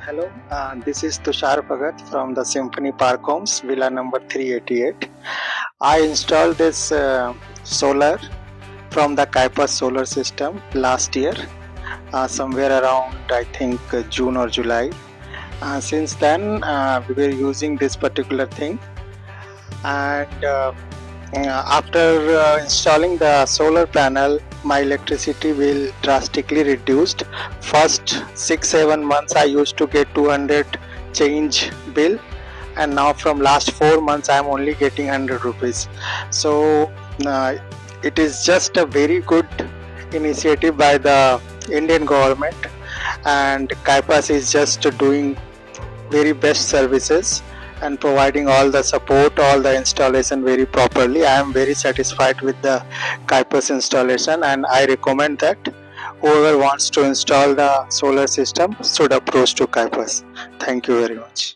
Hello, this is Tushar Bhagat from the Symphony Park Homes, Villa number 388. I installed this solar from the Kypas Solar system last year, somewhere around I think June or July. Since then, we were using this particular thing, and after installing the solar panel, my electricity bill drastically reduced. First 6-7 months I used to get 200 change bill, and now from last 4 months I am only getting 100 rupees. So it is just a very good initiative by the Indian government, and Kypas is just doing very best services and providing all the support, all the installation very properly. I am very satisfied with the Kypas installation, and I recommend that whoever wants to install the solar system should approach to Kypas. Thank you very much.